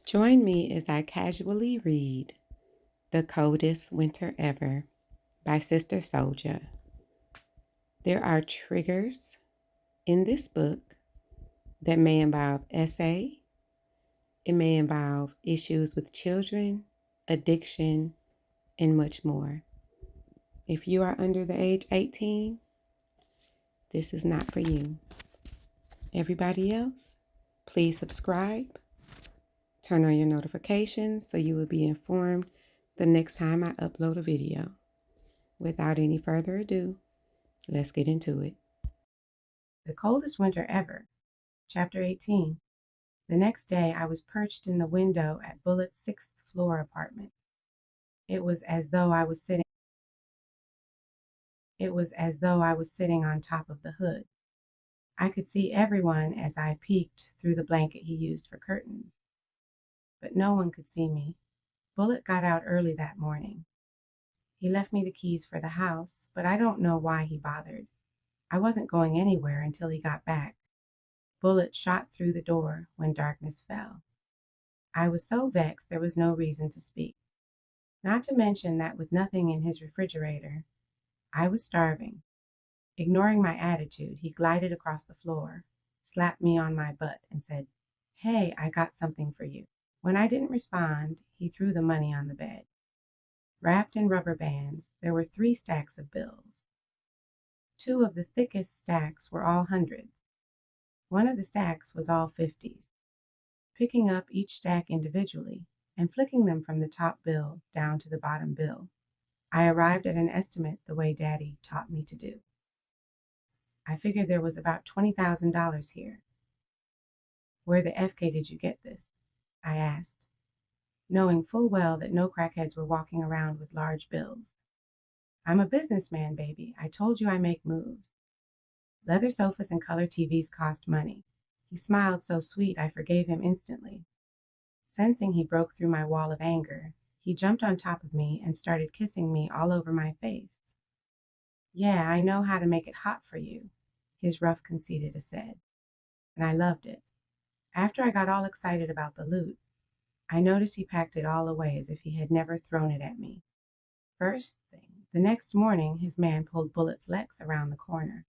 Join me as I casually read The Coldest Winter Ever by Sister Soldier. There are triggers in this book that may involve essay, it may involve issues with children, addiction, and much more. If you are under the age 18, this is not for you. Everybody else, please subscribe, turn on your notifications so you will be informed the next time I upload a video. Without any further ado, let's get into it. The Coldest Winter Ever, Chapter 18. The next day I was perched in the window at Bullett's 6th floor apartment. It was as though I was sitting on top of the hood. I could see everyone as I peeked through the blanket he used for curtains. But no one could see me. Bullet got out early that morning. He left me the keys for the house, but I don't know why he bothered. I wasn't going anywhere until he got back. Bullet shot through the door when darkness fell. I was so vexed there was no reason to speak. Not to mention that with nothing in his refrigerator, I was starving. Ignoring my attitude, he glided across the floor, slapped me on my butt, and said, "Hey, I got something for you." When I didn't respond, he threw the money on the bed. Wrapped in rubber bands, there were 3 stacks of bills. 2 of the thickest stacks were all hundreds. One of the stacks was all 50s. Picking up each stack individually and flicking them from the top bill down to the bottom bill, I arrived at an estimate the way Daddy taught me to do. I figured there was about $20,000 here. "Where the FK did you get this?" I asked, knowing full well that no crackheads were walking around with large bills. "I'm a businessman, baby. I told you I make moves. Leather sofas and color TVs cost money." He smiled so sweet I forgave him instantly. Sensing he broke through my wall of anger, he jumped on top of me and started kissing me all over my face. "Yeah, I know how to make it hot for you," his rough conceited said, and I loved it. After I got all excited about the loot, I noticed he packed it all away as if he had never thrown it at me. First thing, the next morning, his man pulled Bullet's Lex around the corner.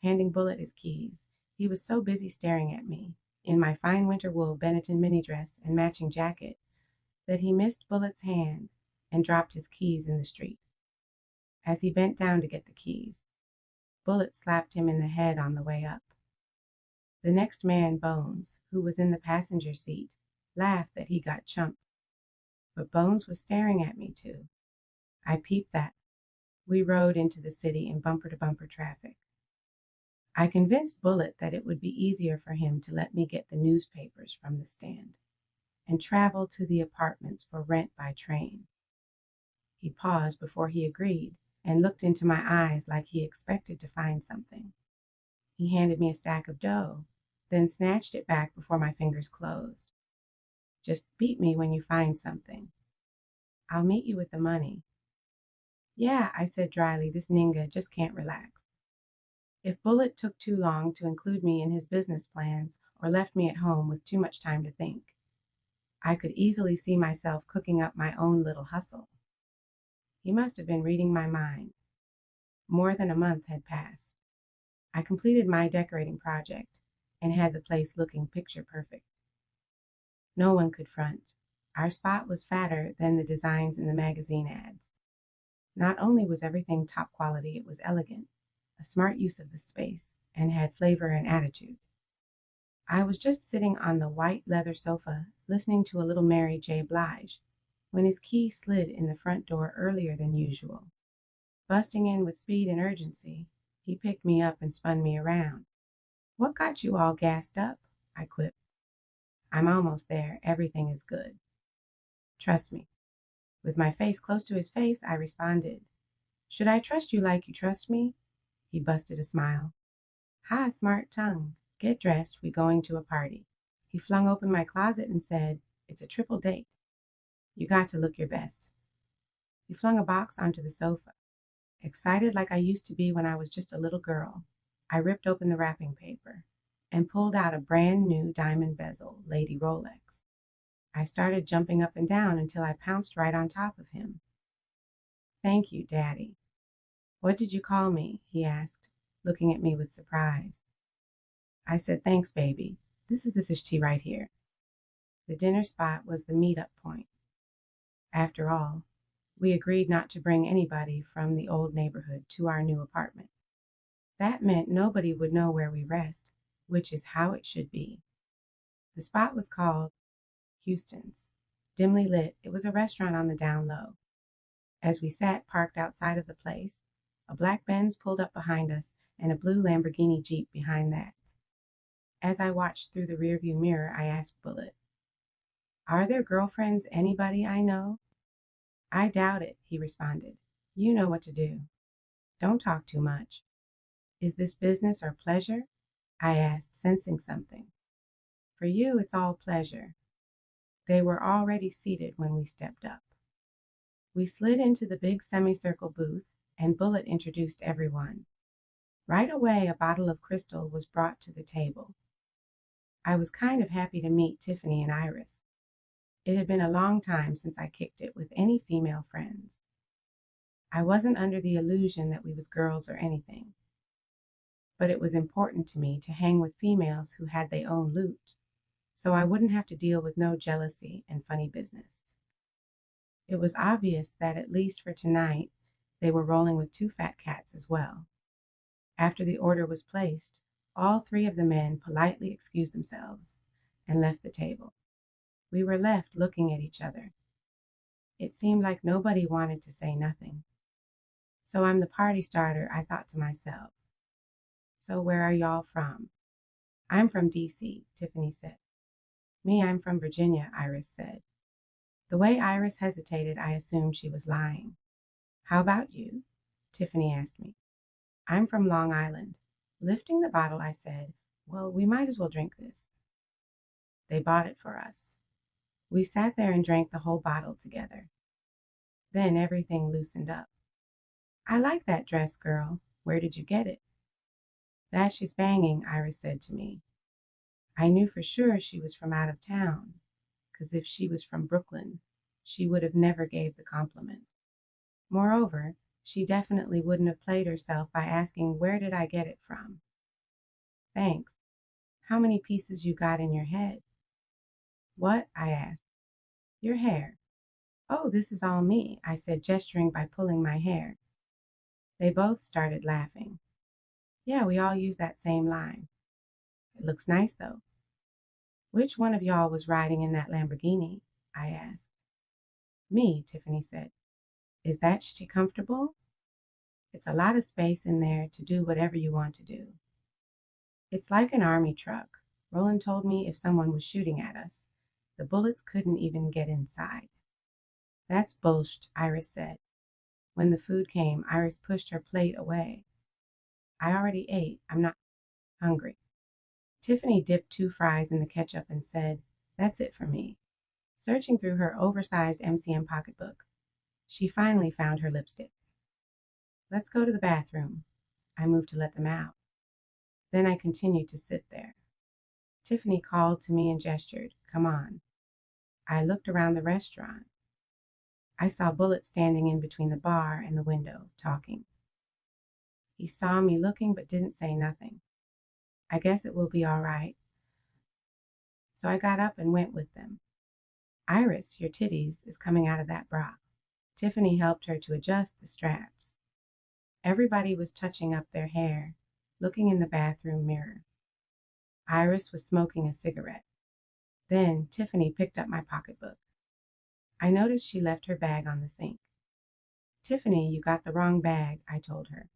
Handing Bullet his keys, he was so busy staring at me, in my fine winter wool Benetton mini dress and matching jacket, that he missed Bullet's hand and dropped his keys in the street. As he bent down to get the keys, Bullet slapped him in the head on the way up. The next man, Bones, who was in the passenger seat, laughed that he got chumped. But Bones was staring at me too. I peeped that. We rode into the city in bumper-to-bumper traffic. I convinced Bullet that it would be easier for him to let me get the newspapers from the stand and travel to the apartments for rent by train. He paused before he agreed and looked into my eyes like he expected to find something. He handed me a stack of dough, then snatched it back before my fingers closed. "Just beat me when you find something. I'll meet you with the money." "Yeah," I said dryly, "this ninga just can't relax." If Bullet took too long to include me in his business plans or left me at home with too much time to think, I could easily see myself cooking up my own little hustle. He must have been reading my mind. More than a month had passed. I completed my decorating project and had the place looking picture perfect. No one could front. Our spot was fatter than the designs in the magazine ads. Not only was everything top quality, it was elegant, a smart use of the space, and had flavor and attitude. I was just sitting on the white leather sofa listening to a little Mary J. Blige when his key slid in the front door earlier than usual. Busting in with speed and urgency, he picked me up and spun me around. "What got you all gassed up?" I quipped. "I'm almost there. Everything is good. Trust me." With my face close to his face, I responded, "Should I trust you like you trust me?" He busted a smile. "Ha, smart tongue. Get dressed. We going to a party." He flung open my closet and said, "It's a triple date. You got to look your best." He flung a box onto the sofa. Excited like I used to be when I was just a little girl, I ripped open the wrapping paper and pulled out a brand new diamond bezel Lady Rolex. I started jumping up and down until I pounced right on top of him. "Thank you, Daddy." "What did you call me?" he asked, looking at me with surprise. I said, "Thanks, baby. This is tea right here." The dinner spot was the meet-up point. After all, we agreed not to bring anybody from the old neighborhood to our new apartment. That meant nobody would know where we rest, which is how it should be. The spot was called Houston's. Dimly lit, it was a restaurant on the down low. As we sat parked outside of the place, a black Benz pulled up behind us and a blue Lamborghini Jeep behind that. As I watched through the rearview mirror, I asked Bullet, "Are there girlfriends anybody I know?" "I doubt it," he responded. "You know what to do. Don't talk too much." "Is this business or pleasure?" I asked, sensing something. "For you, it's all pleasure." They were already seated when we stepped up. We slid into the big semicircle booth, and Bullet introduced everyone. Right away, a bottle of crystal was brought to the table. I was kind of happy to meet Tiffany and Iris. It had been a long time since I kicked it with any female friends. I wasn't under the illusion that we was girls or anything, but it was important to me to hang with females who had their own loot, so I wouldn't have to deal with no jealousy and funny business. It was obvious that, at least for tonight, they were rolling with two fat cats as well. After the order was placed, all three of the men politely excused themselves and left the table. We were left looking at each other. It seemed like nobody wanted to say nothing. "So I'm the party starter," I thought to myself. "So where are y'all from?" "I'm from D.C., Tiffany said. "Me, I'm from Virginia," Iris said. The way Iris hesitated, I assumed she was lying. "How about you?" Tiffany asked me. "I'm from Long Island." Lifting the bottle, I said, "Well, we might as well drink this." They bought it for us. We sat there and drank the whole bottle together. Then everything loosened up. "I like that dress, girl. Where did you get it?" "That she's banging," Iris said to me. I knew for sure she was from out of town, 'cause if she was from Brooklyn, she would have never gave the compliment. Moreover, she definitely wouldn't have played herself by asking where did I get it from. "Thanks. How many pieces you got in your head?" "What?" I asked. "Your hair." "Oh, this is all me," I said, gesturing by pulling my hair. They both started laughing. "Yeah, we all use that same line." "It looks nice, though." "Which one of y'all was riding in that Lamborghini?" I asked. "Me," Tiffany said. "Is that she comfortable?" "It's a lot of space in there to do whatever you want to do." "It's like an army truck. Roland told me if someone was shooting at us, the bullets couldn't even get inside." "That's bullshit," Iris said. When the food came, Iris pushed her plate away. "I already ate. I'm not hungry." Tiffany dipped 2 fries in the ketchup and said, "That's it for me." Searching through her oversized MCM pocketbook, she finally found her lipstick. "Let's go to the bathroom." I moved to let them out. Then I continued to sit there. Tiffany called to me and gestured, "Come on." I looked around the restaurant. I saw Bullet standing in between the bar and the window, talking. He saw me looking but didn't say nothing. I guess it will be all right. So I got up and went with them. "Iris, your titties is coming out of that bra." Tiffany helped her to adjust the straps. Everybody was touching up their hair, looking in the bathroom mirror. Iris was smoking a cigarette. Then Tiffany picked up my pocketbook. I noticed she left her bag on the sink. "Tiffany, you got the wrong bag," I told her.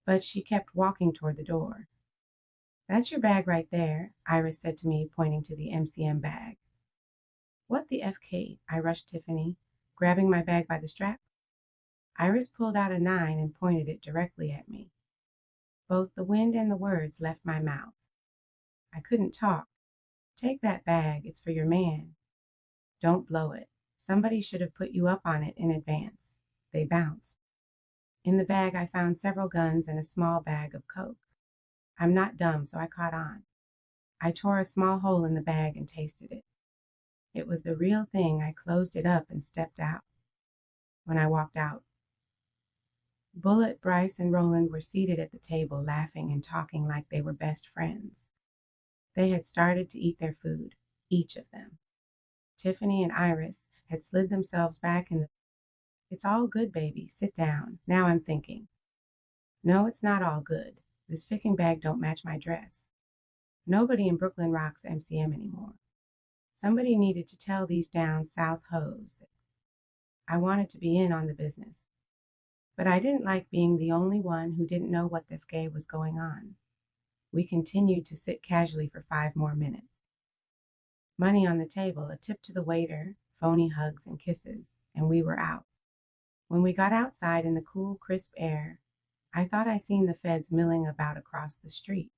But she kept walking toward the door. "That's your bag right there," Iris said to me, pointing to the MCM bag. "What the FK?" I rushed Tiffany, grabbing my bag by the strap. Iris pulled out a 9 and pointed it directly at me. Both the wind and the words left my mouth. I couldn't talk. "Take that bag. It's for your man." "Don't blow it. Somebody should have put you up on it in advance." They bounced. In the bag I found several guns and a small bag of coke. I'm not dumb, so I caught on. I tore a small hole in the bag and tasted it. It was the real thing. I closed it up and stepped out. When I walked out, Bullet, Bryce, and Roland were seated at the table, laughing and talking like they were best friends. They had started to eat their food, each of them. Tiffany and Iris had slid themselves back in the... It's all good, baby. Sit down. Now I'm thinking. No, it's not all good. This ficking bag don't match my dress. Nobody in Brooklyn rocks MCM anymore. Somebody needed to tell these down south hoes that I wanted to be in on the business. But I didn't like being the only one who didn't know what the fgay was going on. We continued to sit casually for 5 more minutes. Money on the table, a tip to the waiter, phony hugs and kisses, and we were out. When we got outside in the cool, crisp air, I thought I seen the feds milling about across the street.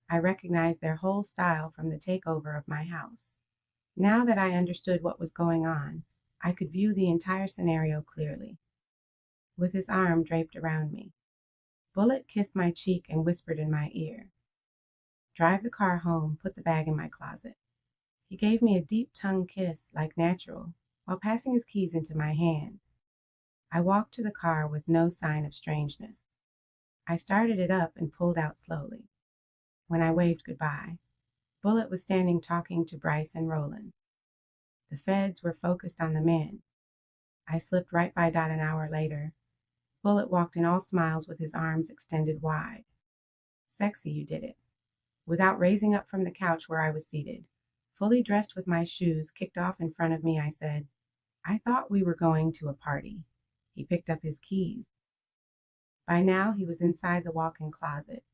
I recognized their whole style from the takeover of my house. Now that I understood what was going on, I could view the entire scenario clearly. With his arm draped around me, Bullet kissed my cheek and whispered in my ear, "Drive the car home, put the bag in my closet." He gave me a deep tongue kiss, like natural, while passing his keys into my hand. I walked to the car with no sign of strangeness. I started it up and pulled out slowly. When I waved goodbye, Bullet was standing talking to Bryce and Roland. The feds were focused on the men. I slipped right by Dot an hour later. Bullet walked in all smiles with his arms extended wide. Sexy, you did it. Without raising up from the couch where I was seated, fully dressed with my shoes kicked off in front of me, I said, "I thought we were going to a party." He picked up his keys. By now he was inside the walk-in closet,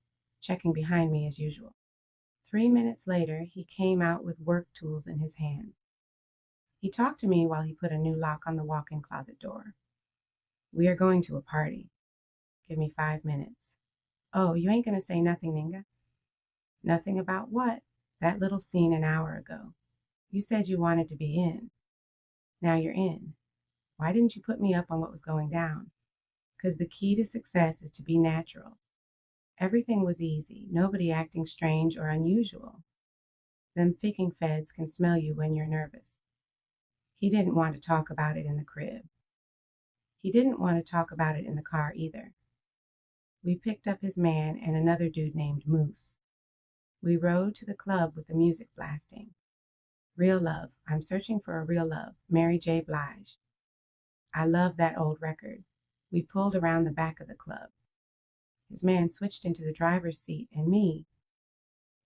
checking behind me as usual. 3 minutes later, he came out with work tools in his hands. He talked to me while he put a new lock on the walk-in closet door. "We are going to a party. Give me 5 minutes. Oh, you ain't gonna say nothing, Ninga?" "Nothing about what?" "That little scene an hour ago. You said you wanted to be in. Now you're in. Why didn't you put me up on what was going down?" "'Cause the key to success is to be natural. Everything was easy, nobody acting strange or unusual. Them picking feds can smell you when you're nervous." He didn't want to talk about it in the crib. He didn't want to talk about it in the car either. We picked up his man and another dude named Moose. We rode to the club with the music blasting. Real Love, I'm Searching for a Real Love, Mary J. Blige. I love that old record. We pulled around the back of the club. His man switched into the driver's seat, and me,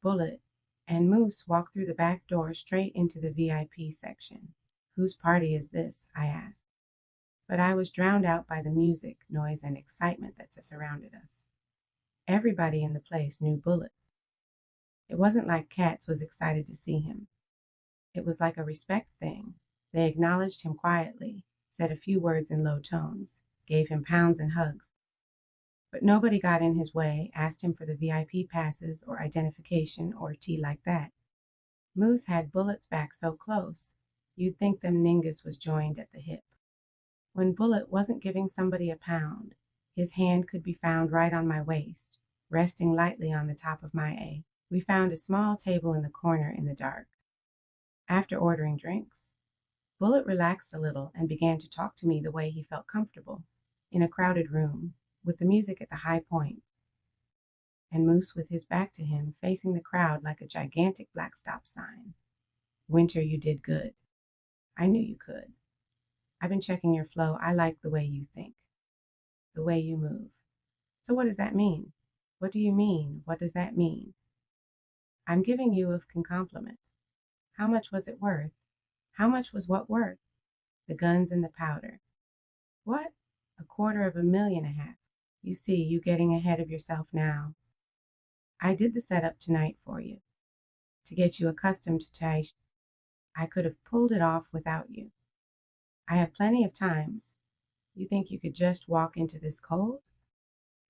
Bullet, and Moose walked through the back door straight into the VIP section. "Whose party is this?" I asked. But I was drowned out by the music, noise, and excitement that surrounded us. Everybody in the place knew Bullet. It wasn't like Katz was excited to see him. It was like a respect thing. They acknowledged him quietly, said a few words in low tones, gave him pounds and hugs. But nobody got in his way, asked him for the VIP passes or identification or tea like that. Moose had Bullet's back so close, you'd think them ningas was joined at the hip. When Bullet wasn't giving somebody a pound, his hand could be found right on my waist, resting lightly on the top of my A. We found a small table in the corner in the dark. After ordering drinks, Bullet relaxed a little and began to talk to me the way he felt comfortable, in a crowded room, with the music at the high point, and Moose with his back to him, facing the crowd like a gigantic black stop sign. "Winter, you did good. I knew you could. I've been checking your flow. I like the way you think, the way you move." "So what does that mean?" "What do you mean? What does that mean?" "I'm giving you a compliment." "How much was it worth?" "How much was what worth?" "The guns and the powder." "What?" "$250,000. You see, you getting ahead of yourself now. I did the setup tonight for you, to get you accustomed to Taish. I could have pulled it off without you. I have plenty of times. You think you could just walk into this cold?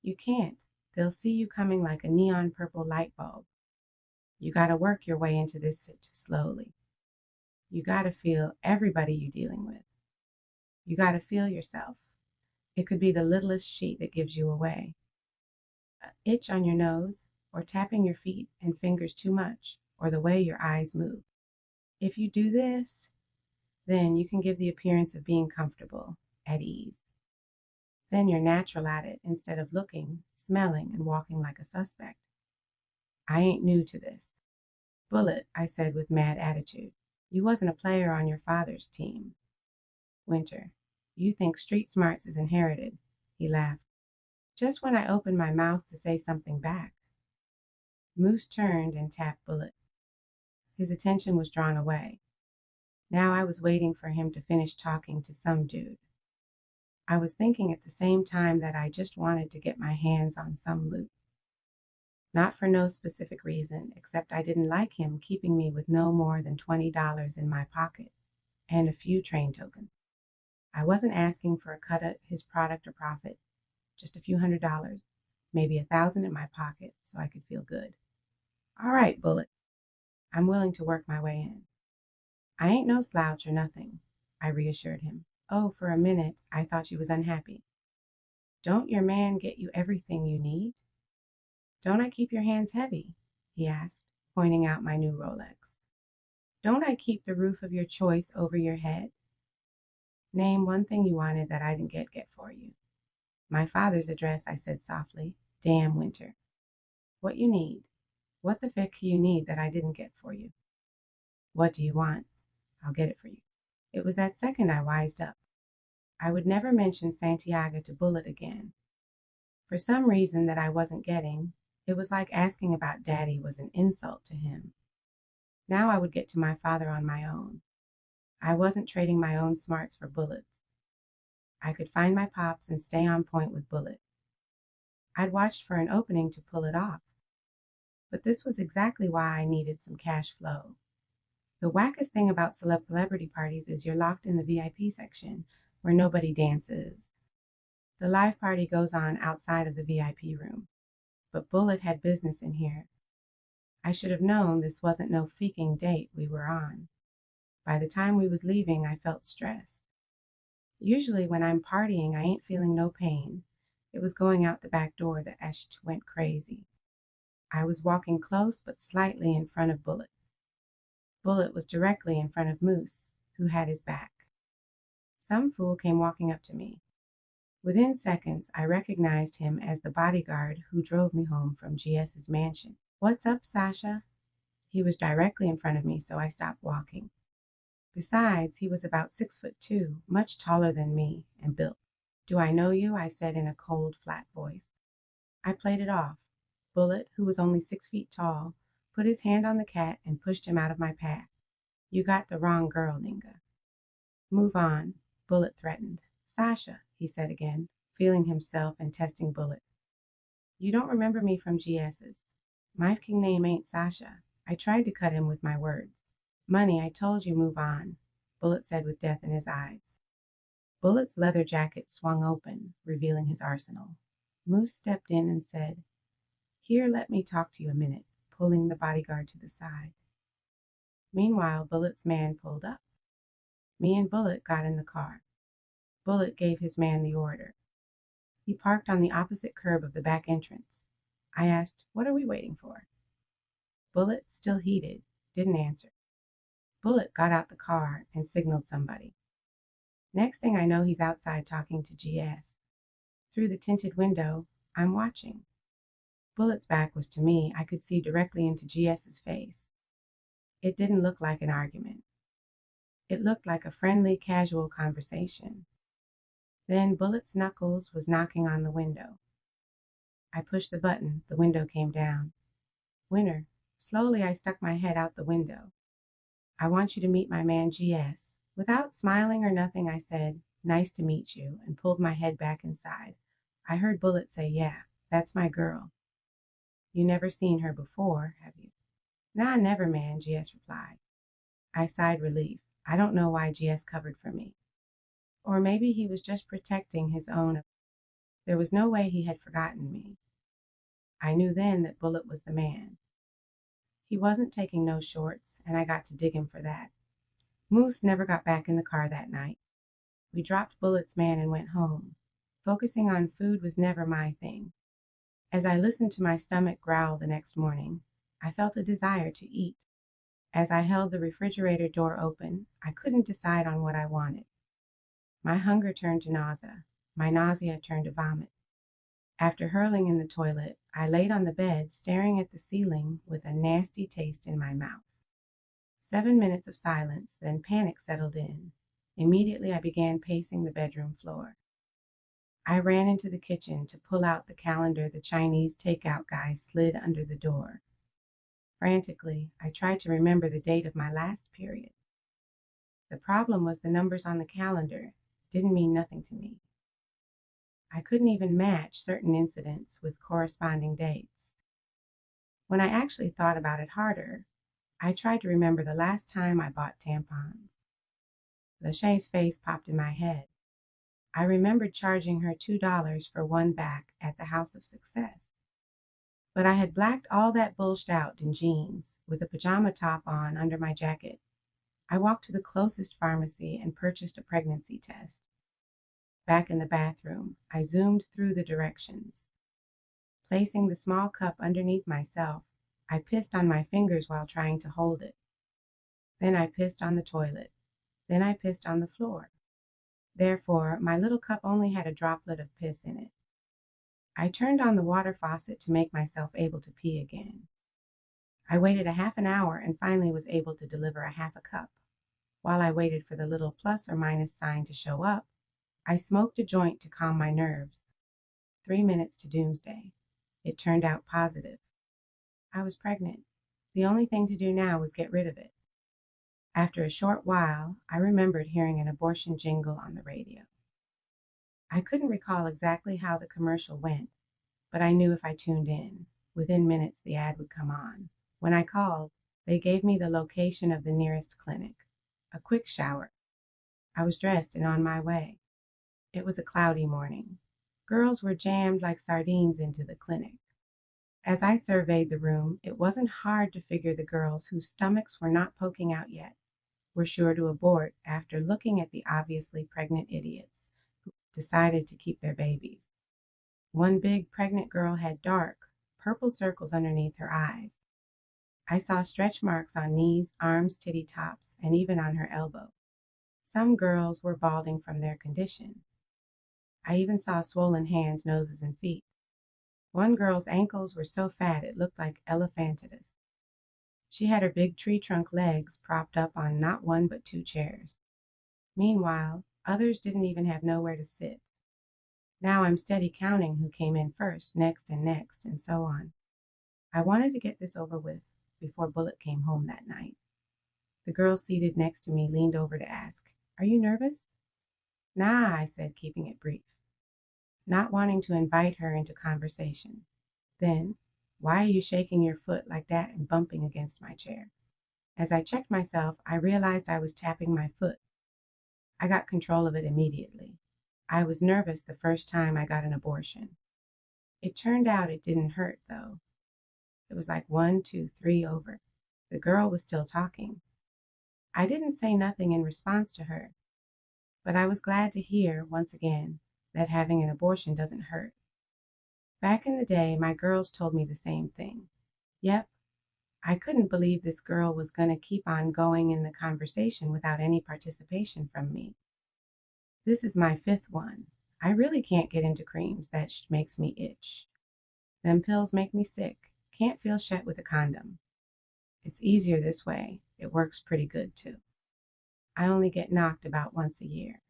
You can't. They'll see you coming like a neon purple light bulb. You gotta work your way into this slowly. You gotta feel everybody you're dealing with. You gotta feel yourself. It could be the littlest sheet that gives you away. An itch on your nose, or tapping your feet and fingers too much, or the way your eyes move. If you do this, then you can give the appearance of being comfortable, at ease. Then you're natural at it instead of looking, smelling, and walking like a suspect. I ain't new to this. Bullet, I said with mad attitude. You wasn't a player on your father's team. Winter, you think street smarts is inherited. He laughed. Just when I opened my mouth to say something back. Moose turned and tapped Bullet. His attention was drawn away. Now I was waiting for him to finish talking to some dude. I was thinking at the same time that I just wanted to get my hands on some loot. Not for no specific reason, except I didn't like him keeping me with no more than $20 in my pocket and a few train tokens. I wasn't asking for a cut of his product or profit, just a few $100s, maybe 1,000 in my pocket so I could feel good. All right, Bullet. I'm willing to work my way in. I ain't no slouch or nothing, I reassured him. Oh, for a minute, I thought you was unhappy. Don't your man get you everything you need? Don't I keep your hands heavy? He asked, pointing out my new Rolex. Don't I keep the roof of your choice over your head? Name one thing you wanted that I didn't get for you. My father's address, I said softly. Damn, Winter. What you need? What the fick you need that I didn't get for you? What do you want? I'll get it for you. It was that second I wised up. I would never mention Santiago to Bullet again. For some reason that I wasn't getting, it was like asking about Daddy was an insult to him. Now I would get to my father on my own. I wasn't trading my own smarts for Bullet's. I could find my pops and stay on point with Bullet. I'd watched for an opening to pull it off. But this was exactly why I needed some cash flow. The wackest thing about celebrity parties is you're locked in the VIP section where nobody dances. The live party goes on outside of the VIP room. But Bullet had business in here. I should have known this wasn't no feeking date we were on. By the time we was leaving, I felt stressed. Usually when I'm partying, I ain't feeling no pain. It was going out the back door that I went crazy. I was walking close but slightly in front of Bullet. Bullet was directly in front of Moose, who had his back. Some fool came walking up to me. Within seconds, I recognized him as the bodyguard who drove me home from GS's mansion. What's up, Sasha? He was directly in front of me, so I stopped walking. Besides, he was about 6'2", much taller than me, and built. Do I know you? I said in a cold, flat voice. I played it off. Bullet, who was only 6 feet tall, put his hand on the cat and pushed him out of my path. You got the wrong girl, Ninga. Move on, Bullet threatened. Sasha, he said again, feeling himself and testing Bullet. You don't remember me from GS's. My king name ain't Sasha. I tried to cut him with my words. Money, I told you move on, Bullet said with death in his eyes. Bullet's leather jacket swung open, revealing his arsenal. Moose stepped in and said, Here, let me talk to you a minute, pulling the bodyguard to the side. Meanwhile, Bullet's man pulled up. Me and Bullet got in the car. Bullet gave his man the order. He parked on the opposite curb of the back entrance. I asked, What are we waiting for? Bullet, still heated, didn't answer. Bullet got out the car and signaled somebody. Next thing I know, he's outside talking to GS. Through the tinted window, I'm watching. Bullet's back was to me. I could see directly into GS's face. It didn't look like an argument. It looked like a friendly, casual conversation. Then Bullet's knuckles was knocking on the window. I pushed the button. The window came down. Winter. Slowly I stuck my head out the window. I want you to meet my man GS. Without smiling or nothing, I said, Nice to meet you, and pulled my head back inside. I heard Bullet say, Yeah, that's my girl. You never seen her before, have you? Nah, never, man, GS replied. I sighed relief. I don't know why GS covered for me. Or maybe he was just protecting his own. There was no way he had forgotten me. I knew then that Bullet was the man. He wasn't taking no shorts, and I got to dig him for that. Moose never got back in the car that night. We dropped Bullet's man and went home. Focusing on food was never my thing. As I listened to my stomach growl the next morning, I felt a desire to eat. As I held the refrigerator door open, I couldn't decide on what I wanted. My hunger turned to nausea. My nausea turned to vomit. After hurling in the toilet, I laid on the bed, staring at the ceiling with a nasty taste in my mouth. 7 minutes of silence, then panic settled in. Immediately I began pacing the bedroom floor. I ran into the kitchen to pull out the calendar the Chinese takeout guy slid under the door. Frantically, I tried to remember the date of my last period. The problem was the numbers on the calendar didn't mean nothing to me. I couldn't even match certain incidents with corresponding dates. When I actually thought about it harder, I tried to remember the last time I bought tampons. Lachey's face popped in my head. I remembered charging her $2 for one back at the House of Success. But I had blacked all that bullshit out in jeans, with a pajama top on under my jacket. I walked to the closest pharmacy and purchased a pregnancy test. Back in the bathroom, I zoomed through the directions. Placing the small cup underneath myself, I pissed on my fingers while trying to hold it. Then I pissed on the toilet. Then I pissed on the floor. Therefore, my little cup only had a droplet of piss in it. I turned on the water faucet to make myself able to pee again. I waited a half an hour and finally was able to deliver a half a cup. While I waited for the little plus or minus sign to show up, I smoked a joint to calm my nerves. 3 minutes to doomsday. It turned out positive. I was pregnant. The only thing to do now was get rid of it. After a short while, I remembered hearing an abortion jingle on the radio. I couldn't recall exactly how the commercial went, but I knew if I tuned in, within minutes the ad would come on. When I called, they gave me the location of the nearest clinic. A quick shower. I was dressed and on my way. It was a cloudy morning. Girls were jammed like sardines into the clinic. As I surveyed the room, it wasn't hard to figure the girls whose stomachs were not poking out yet were sure to abort after looking at the obviously pregnant idiots who decided to keep their babies. One big pregnant girl had dark, purple circles underneath her eyes. I saw stretch marks on knees, arms, titty tops, and even on her elbow. Some girls were balding from their condition. I even saw swollen hands, noses, and feet. One girl's ankles were so fat it looked like elephantitis. She had her big tree trunk legs propped up on not one but 2 chairs. Meanwhile, others didn't even have nowhere to sit. Now I'm steady counting who came in first, next, and so on. I wanted to get this over with before Bullet came home that night. The girl seated next to me leaned over to ask, "Are you nervous?" "Nah," I said, keeping it brief, not wanting to invite her into conversation. Then, "Why are you shaking your foot like that and bumping against my chair?" As I checked myself, I realized I was tapping my foot. I got control of it immediately. I was nervous the first time I got an abortion. It turned out it didn't hurt, though. It was like 1, 2, 3 over. The girl was still talking. I didn't say nothing in response to her, but I was glad to hear, once again, that having an abortion doesn't hurt. Back in the day, my girls told me the same thing. Yep, I couldn't believe this girl was going to keep on going in the conversation without any participation from me. This is my 5th one. I really can't get into creams. That makes me itch. Them pills make me sick. Can't feel shit with a condom. It's easier this way. It works pretty good, too. I only get knocked about once a year.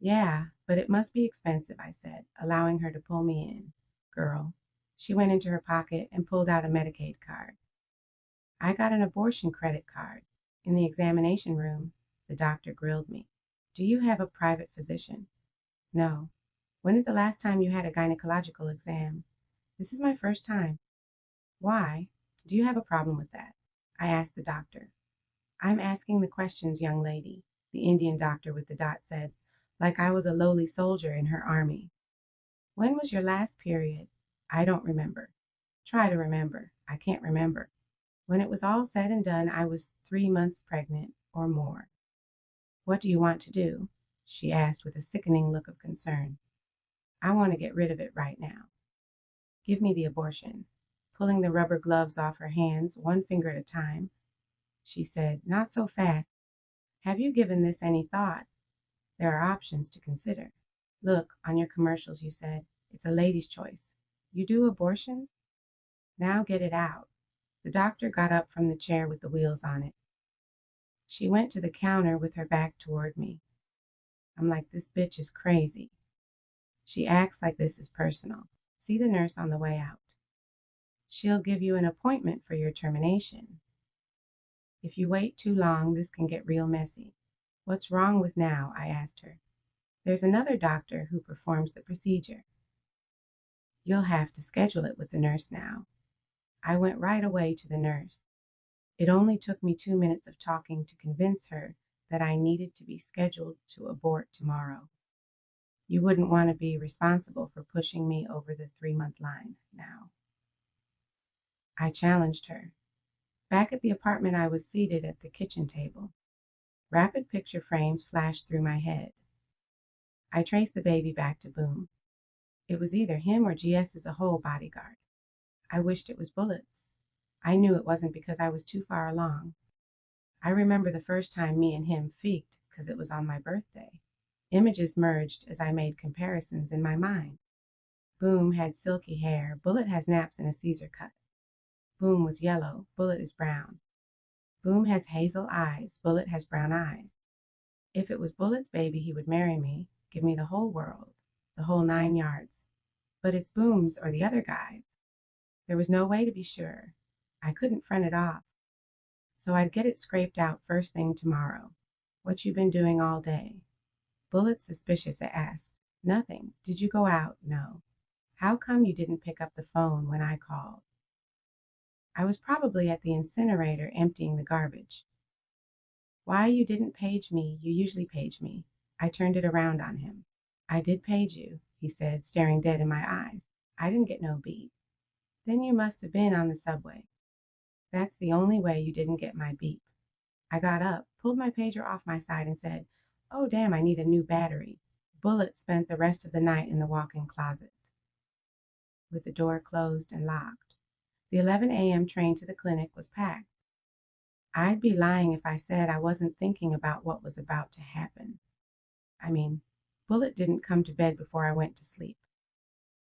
Yeah, but it must be expensive, I said, allowing her to pull me in. Girl. She went into her pocket and pulled out a Medicaid card. I got an abortion credit card. In the examination room, the doctor grilled me. Do you have a private physician? No. When is the last time you had a gynecological exam? This is my first time. Why? Do you have a problem with that? I asked the doctor. I'm asking the questions, young lady, the Indian doctor with the dot said, like I was a lowly soldier in her army. When was your last period? I don't remember. Try to remember. I can't remember. When it was all said and done, I was 3 months pregnant or more. What do you want to do? She asked with a sickening look of concern. I want to get rid of it right now. Give me the abortion. Pulling the rubber gloves off her hands, one finger at a time, She said, "Not so fast. Have you given this any thought? There are options to consider. Look, on your commercials you said, it's a lady's choice. You do abortions? Now get it out." The doctor got up from the chair with the wheels on it. She went to the counter with her back toward me. I'm like, this bitch is crazy. She acts like this is personal. See the nurse on the way out. She'll give you an appointment for your termination. If you wait too long, this can get real messy. What's wrong with now? I asked her. There's another doctor who performs the procedure. You'll have to schedule it with the nurse now. I went right away to the nurse. It only took me 2 minutes of talking to convince her that I needed to be scheduled to abort tomorrow. You wouldn't want to be responsible for pushing me over the 3-month line now. I challenged her. Back at the apartment, I was seated at the kitchen table. Rapid picture frames flashed through my head. I traced the baby back to Boom. It was either him or GS as a whole bodyguard. I wished it was Bullets. I knew it wasn't because I was too far along. I remember the first time me and him feeked because it was on my birthday. Images merged as I made comparisons in my mind. Boom had silky hair. Bullet has naps and a Caesar cut. Boom was yellow. Bullet is brown. Boom has hazel eyes. Bullet has brown eyes. If it was Bullet's baby, he would marry me, give me the whole world, the whole 9 yards. But it's Boom's or the other guy's. There was no way to be sure. I couldn't front it off. So I'd get it scraped out first thing tomorrow. What you been doing all day? Bullet suspicious asked. Nothing. Did you go out? No. How come you didn't pick up the phone when I called? I was probably at the incinerator emptying the garbage. Why you didn't page me? You usually page me. I turned it around on him. I did page you, he said, staring dead in my eyes. I didn't get no beep. Then you must have been on the subway. That's the only way you didn't get my beep. I got up, pulled my pager off my side and said, "Oh damn, I need a new battery." Bullet spent the rest of the night in the walk-in closet, with the door closed and locked. The 11 a.m. train to the clinic was packed. I'd be lying if I said I wasn't thinking about what was about to happen. I mean, Bullet didn't come to bed before I went to sleep.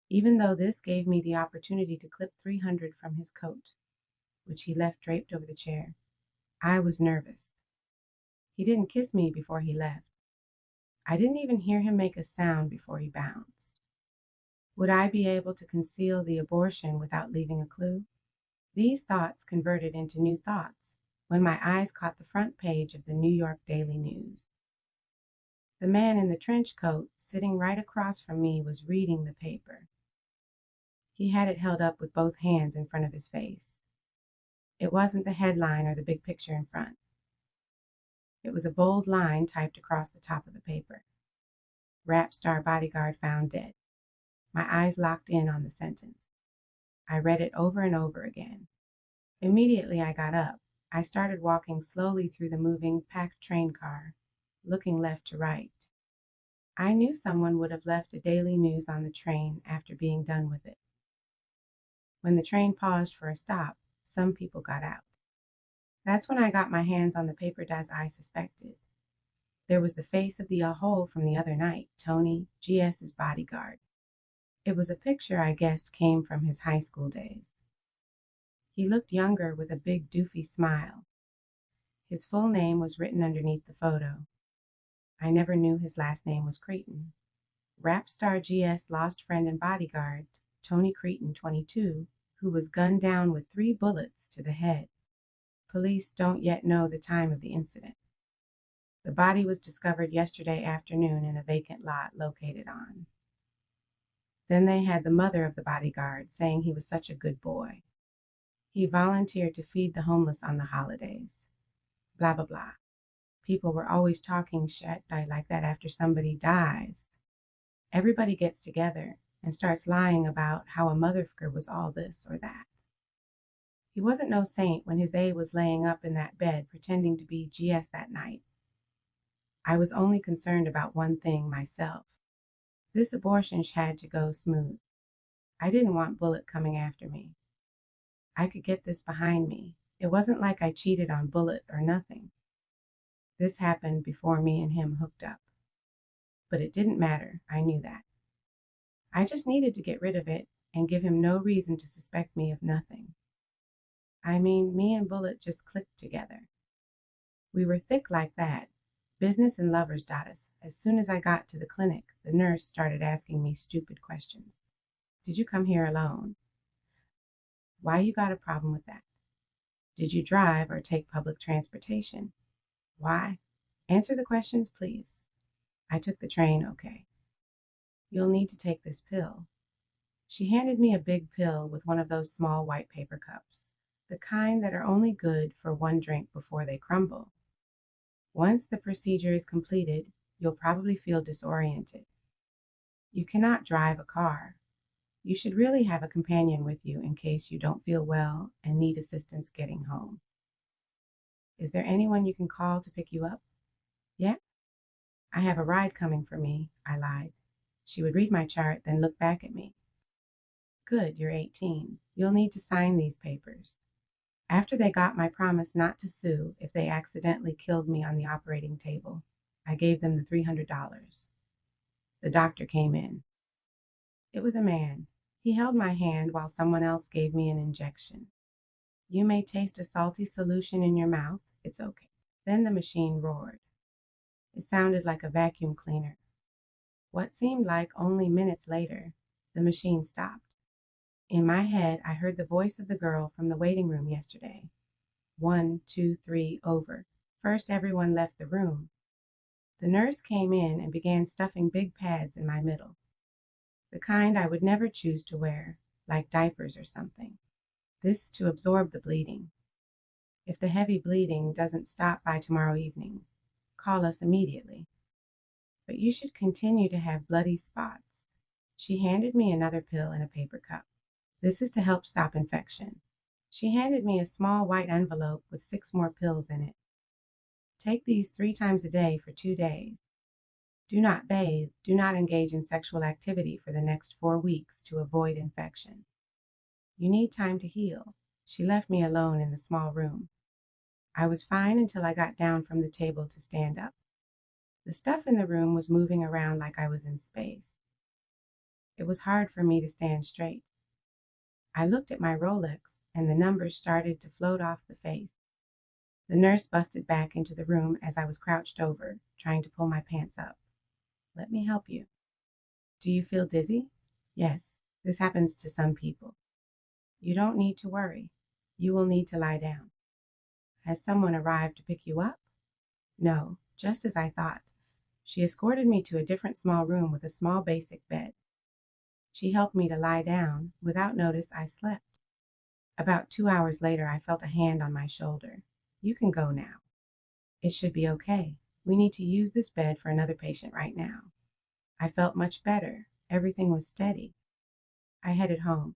Even though this gave me the opportunity to clip 300 from his coat, which he left draped over the chair, I was nervous. He didn't kiss me before he left. I didn't even hear him make a sound before he bounced. Would I be able to conceal the abortion without leaving a clue? These thoughts converted into new thoughts when my eyes caught the front page of the New York Daily News. The man in the trench coat, sitting right across from me, was reading the paper. He had it held up with both hands in front of his face. It wasn't the headline or the big picture in front. It was a bold line typed across the top of the paper. Rap star bodyguard found dead. My eyes locked in on the sentence. I read it over and over again. Immediately I got up. I started walking slowly through the moving, packed train car, looking left to right. I knew someone would have left a daily news on the train after being done with it. When the train paused for a stop, some people got out. That's when I got my hands on the paper as I suspected. There was the face of the a-hole from the other night, Tony, GS's bodyguard. It was a picture I guessed came from his high school days. He looked younger with a big doofy smile. His full name was written underneath the photo. I never knew his last name was Cretin. Rap star GS lost friend and bodyguard, Tony Cretin, 22, who was gunned down with 3 bullets to the head. Police don't yet know the time of the incident. The body was discovered yesterday afternoon in a vacant lot located on. Then they had the mother of the bodyguard saying he was such a good boy. He volunteered to feed the homeless on the holidays. Blah, blah, blah. People were always talking shit like that after somebody dies. Everybody gets together and starts lying about how a motherfucker was all this or that. He wasn't no saint when his A was laying up in that bed pretending to be GS that night. I was only concerned about one thing myself. This abortion had to go smooth. I didn't want Bullet coming after me. I could get this behind me. It wasn't like I cheated on Bullet or nothing. This happened before me and him hooked up. But it didn't matter, I knew that. I just needed to get rid of it and give him no reason to suspect me of nothing. I mean, me and Bullet just clicked together. We were thick like that, business and lover's status. As soon as I got to the clinic, the nurse started asking me stupid questions. Did you come here alone? Why you got a problem with that? Did you drive or take public transportation? Why? Answer the questions, please. I took the train, okay. You'll need to take this pill. She handed me a big pill with one of those small white paper cups, the kind that are only good for one drink before they crumble. Once the procedure is completed, you'll probably feel disoriented. You cannot drive a car. You should really have a companion with you in case you don't feel well and need assistance getting home. Is there anyone you can call to pick you up? Yeah? I have a ride coming for me, I lied. She would read my chart, then look back at me. Good, you're 18. You'll need to sign these papers. After they got my promise not to sue if they accidentally killed me on the operating table, I gave them the $300. The doctor came in. It was a man. He held my hand while someone else gave me an injection. You may taste a salty solution in your mouth. It's okay. Then the machine roared. It sounded like a vacuum cleaner. What seemed like only minutes later, the machine stopped. In my head, I heard the voice of the girl from the waiting room yesterday. 1, 2, 3, over. First, everyone left the room. The nurse came in and began stuffing big pads in my middle. The kind I would never choose to wear, like diapers or something. This to absorb the bleeding. If the heavy bleeding doesn't stop by tomorrow evening, call us immediately. But you should continue to have bloody spots. She handed me another pill in a paper cup. This is to help stop infection. She handed me a small white envelope with 6 more pills in it. Take these 3 times a day for 2 days. Do not bathe, do not engage in sexual activity for the next 4 weeks to avoid infection. You need time to heal. She left me alone in the small room. I was fine until I got down from the table to stand up. The stuff in the room was moving around like I was in space. It was hard for me to stand straight. I looked at my Rolex, and the numbers started to float off the face. The nurse busted back into the room as I was crouched over, trying to pull my pants up. Let me help you. Do you feel dizzy? Yes, this happens to some people. You don't need to worry. You will need to lie down. Has someone arrived to pick you up? No, just as I thought. She escorted me to a different small room with a small basic bed. She helped me to lie down. Without notice, I slept. About 2 hours later, I felt a hand on my shoulder. You can go now. It should be okay. We need to use this bed for another patient right now. I felt much better. Everything was steady. I headed home.